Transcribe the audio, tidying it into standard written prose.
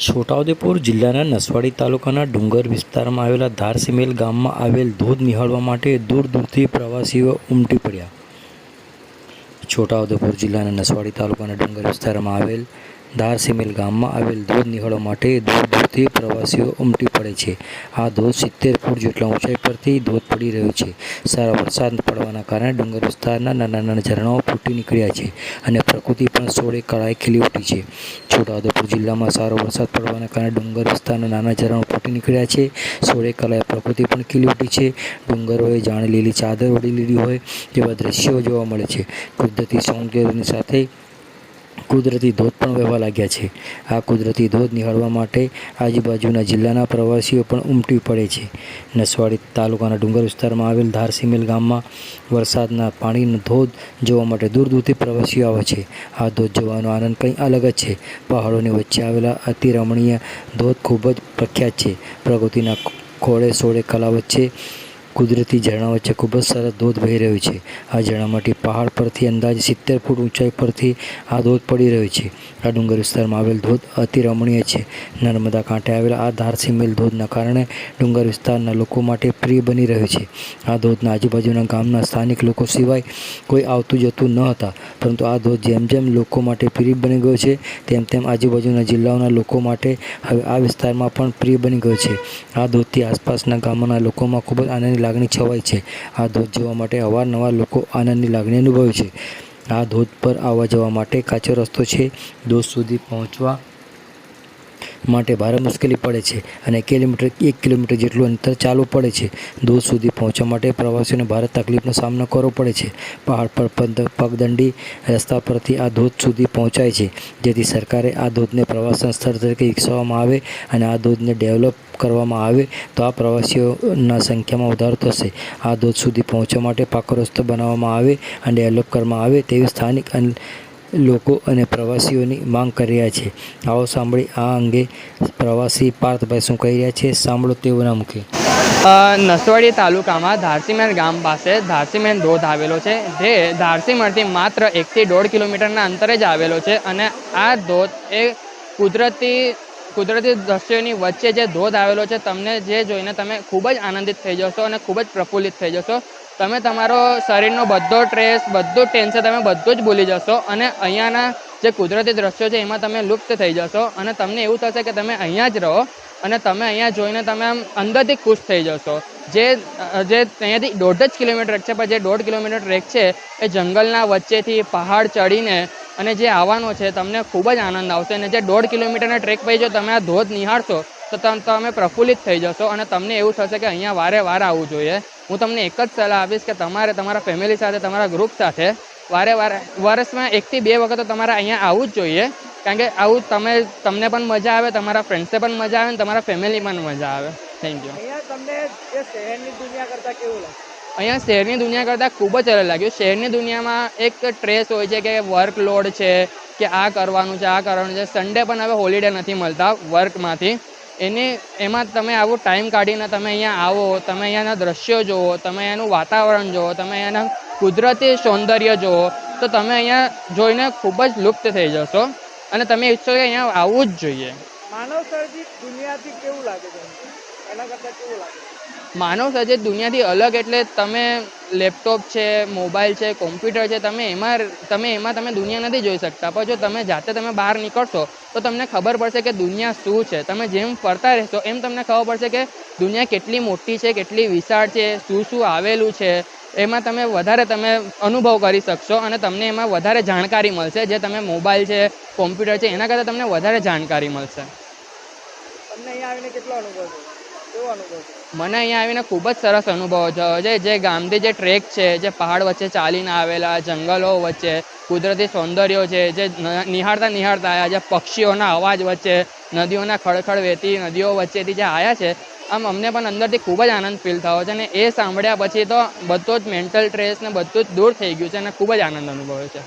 છોટાઉદેપુર જિલ્લાના નસવાડી તાલુકાના ડુંગર વિસ્તારમાં આવેલા ધારસીમેલ ગામમાં આવેલ ધોધ નિહાળવા માટે દૂર દૂરથી પ્રવાસીઓ ઉમટી પડ્યા. છોટાઉદેપુર જિલ્લાના નસવાડી તાલુકાના ડુંગર વિસ્તારમાં આવેલ ધારસીમેલ ગામમાં આવેલ ધોધ નિહાળવા માટે દૂર દૂરથી પ્રવાસીઓ ઉમટી પડે છે. આ ધોધ 70 ફૂટ જેટલા ઊંચાઈ પરથી ધોધ પડી રહ્યો છે. સારા વરસાદ પડવાના કારણે ડુંગર વિસ્તારના નાના નાના ઝરણાઓ ફૂટી નીકળ્યા છે અને પ્રકૃતિ પણ સોળે કળાએ ખીલી ઉઠી છે. છોટાઉદેપુર જિલ્લામાં સારો વરસાદ પડવાના કારણે ડુંગર વિસ્તારના નાના ઝરણાઓ ફૂટી નીકળ્યા છે. સોળે કળાએ પ્રકૃતિ પણ ખીલી ઉઠી છે. ડુંગરોએ જાણે લીલી ચાદર ઓઢી લીધી હોય તેવા દ્રશ્યો જોવા મળે છે. કુદરતી સૌંદર્યની સાથે કુદરતી ધોધ પણ વહેવા લાગ્યા છે. આ કુદરતી ધોધ નિહાળવા માટે આજુબાજુના જિલ્લાના પ્રવાસીઓ પણ ઉમટી પડે છે. નસવાડી તાલુકાના ડુંગર વિસ્તારમાં આવેલ ધારસીમેલ ગામમાં વરસાદના પાણીનો ધોધ જોવા માટે દૂર દૂરથી પ્રવાસીઓ આવે છે. આ ધોધ જોવાનો આનંદ કંઈ અલગ જ છે. પહાડોની વચ્ચે આવેલા અતિ રમણીય ધોધ ખૂબ જ પ્રખ્યાત છે. પ્રકૃતિના ખોળે સોળે કલા વચ્ચે કુદરતી ઝરણા વચ્ચે ખૂબ જ સરસ ધોધ વહી રહ્યો છે. આ ઝરણામાંથી પહાડ પરથી અંદાજે 70 ફૂટ ઊંચાઈ પરથી આ ધોધ પડી રહ્યો છે. આ ડુંગર વિસ્તારમાં આવેલ ધોધ અતિ રમણીય છે. નર્મદા કાંઠે આવેલા આ ધારસીમેલ ધોધના કારણે ડુંગર વિસ્તારના લોકો માટે પ્રિય બની રહ્યો છે. આ ધોધના આજુબાજુના ગામના સ્થાનિક લોકો સિવાય કોઈ આવતું જતું ન હતા, પરંતુ આ ધોધ જેમ જેમ લોકો માટે પ્રિય બની ગયો છે તેમ તેમ આજુબાજુના જિલ્લાઓના લોકો માટે હવે આ વિસ્તારમાં પણ પ્રિય બની ગયો છે. આ ધોધથી આસપાસના ગામોના લોકોમાં ખૂબ જ આનંદની લાગણી છવાઈ છે. આ ધોધ જોવા માટે અવારનવાર લોકો આનંદની લાગણી અનુભવે છે. આ ધોધ પર આવવા જવા માટે કાચો રસ્તો છે. ધોધ સુધી પહોંચવા માટે ભારે મુશ્કેલી પડે છે અને 1 કિલોમીટર જેટલું અંતર ચાલવું પડે છે. ધોધ સુધી પહોંચવા માટે પ્રવાસીઓને ભારે તકલીફનો સામનો કરવો પડે છે. પહાડ પર પગદંડી રસ્તા પરથી આ ધોધ સુધી પહોંચાય છે. જેથી સરકારે આ ધોધને પ્રવાસન સ્થળ તરીકે વિકસાવવામાં આવે અને આ ધોધને ડેવલપ કરવામાં આવે તો આ પ્રવાસીઓના સંખ્યામાં વધારો થશે. આ ધોધ સુધી પહોંચવા માટે પાકો રસ્તો બનાવવામાં આવે અને ડેવલપ કરવામાં આવે તેવી સ્થાનિક લોકો અને પ્રવાસીઓની માંગ કરી રહ્યા છે. આવો સાંભળી આ અંગે પ્રવાસી પાર્થભાઈ શું કહી રહ્યા છે, સાંભળો તેઓના મુખે. નસવાડી તાલુકામાં ધારસીમેલ ગામ પાસે ધારસીમેલ ધોધ આવેલો છે, જે ધારસીમેલથી માત્ર 1 થી 1.5 કિલોમીટરના અંતરે જ આવેલો છે. અને આ ધોધ એ કુદરતી દ્રશ્યોની વચ્ચે જે ધોધ આવેલો છે, તમને જે જોઈને તમે ખૂબ જ આનંદિત થઈ જશો અને ખૂબ જ પ્રફુલ્લિત થઈ જશો. તમે તમારો શરીરનો બધો સ્ટ્રેસ, બધું ટેન્શન તમે બધું જ ભૂલી જશો અને અહીંયાના જે કુદરતી દ્રશ્યો છે એમાં તમે લુપ્ત થઈ જશો અને તમને એવું થશે કે તમે અહીંયા જ રહો અને તમે અહીંયા જોઈને તમે આમ અંદરથી ખુશ થઈ જશો. જે અહીંયાથી 1.5 કિલોમીટર ટ્રેક છે, પણ જે 1.5 કિલોમીટર ટ્રેક છે એ જંગલના વચ્ચેથી પહાડ ચડીને અને જે આવવાનો છે તમને ખૂબ જ આનંદ આવશે. અને જે 1.5 કિલોમીટરના ટ્રેક પછી જો તમે આ ધોધ નિહાળશો તો તમે પ્રફુલ્લિત થઈ જશો અને તમને એવું થશે કે અહીંયા વારે વાર આવવું જોઈએ. હું તમને એક જ સલાહ આપીશ કે તમારે તમારા ફેમિલી સાથે, તમારા ગ્રુપ સાથે વારે વર્ષમાં 1 થી 2 વખત તો તમારે અહીંયા આવવું જ જોઈએ. કારણ કે આવું તમને પણ મજા આવે, તમારા ફ્રેન્ડ્સને પણ મજા આવે અને તમારા ફેમિલી પણ મજા આવે. Thank you. અહીંયા તમને જે શહેરની દુનિયા કરતાં કેવું લાગે? અહીંયા શહેરની દુનિયા કરતાં ખૂબ જ અલગ લાગ્યું. શહેરની દુનિયામાં એક સ્ટ્રેસ હોય છે કે વર્કલોડ છે કે આ કરવાનું છે. સન્ડે પણ હવે હોલિડે નથી મળતા વર્કમાંથી. એમાં તમે આવો ટાઈમ કાઢીને તમે અહીંયા આવો, તમે અહીંયાના દ્રશ્યો જુઓ, તમે અહીંયાનું વાતાવરણ જુઓ, તમે અહીંયાના કુદરતી સૌંદર્ય જુઓ, તો તમે અહીંયા જોઈને ખૂબ જ લુપ્ત થઈ જશો અને તમે ઈચ્છો કે અહીંયા આવવું જ જોઈએ. માનવ સર્જિત દુનિયાથી કેવું લાગે છે? એના કરતાં કેવું લાગે? માનવ સર્જિત દુનિયાથી અલગ એટલે તમે લેપટોપ છે, મોબાઈલ છે, કોમ્પ્યુટર છે, તમે એમાં દુનિયા નથી જોઈ શકતા. પણ જો તમે જાતે બહાર નીકળશો તો તમને ખબર પડશે કે દુનિયા શું છે. તમે જેમ ફરતા રહેશો એમ તમને ખબર પડશે કે દુનિયા કેટલી મોટી છે, કેટલી વિશાળ છે, શું આવેલું છે. એમાં તમે વધારે અનુભવ કરી શકશો અને તમને એમાં વધારે જાણકારી મળશે. જે તમે મોબાઈલ છે, કોમ્પ્યુટર છે એના કરતાં તમને વધારે જાણકારી મળશે. તમને અહીંયા આવીને કેટલો અનુભવ છે? કેવો અનુભવ છે? મને અહીંયા આવીને ખૂબ જ સરસ અનુભવ થયો છે. જે ગામથી જે ટ્રેક છે, જે પહાડ વચ્ચે ચાલીને આવેલા, જંગલો વચ્ચે કુદરતી સૌંદર્યો છે, જે નિહાળતા આવ્યા, જે પક્ષીઓના અવાજ વચ્ચે, નદીઓના ખળખળ વહેતી નદીઓ વચ્ચેથી જે આવ્યા છે, આમ અમને પણ અંદરથી ખૂબ જ આનંદ ફીલ થયો છે. અને એ સાંભળ્યા પછી તો બધો જ મેન્ટલ સ્ટ્રેસ ને બધું જ દૂર થઈ ગયું છે અને ખૂબ જ આનંદ અનુભવ્યો છે.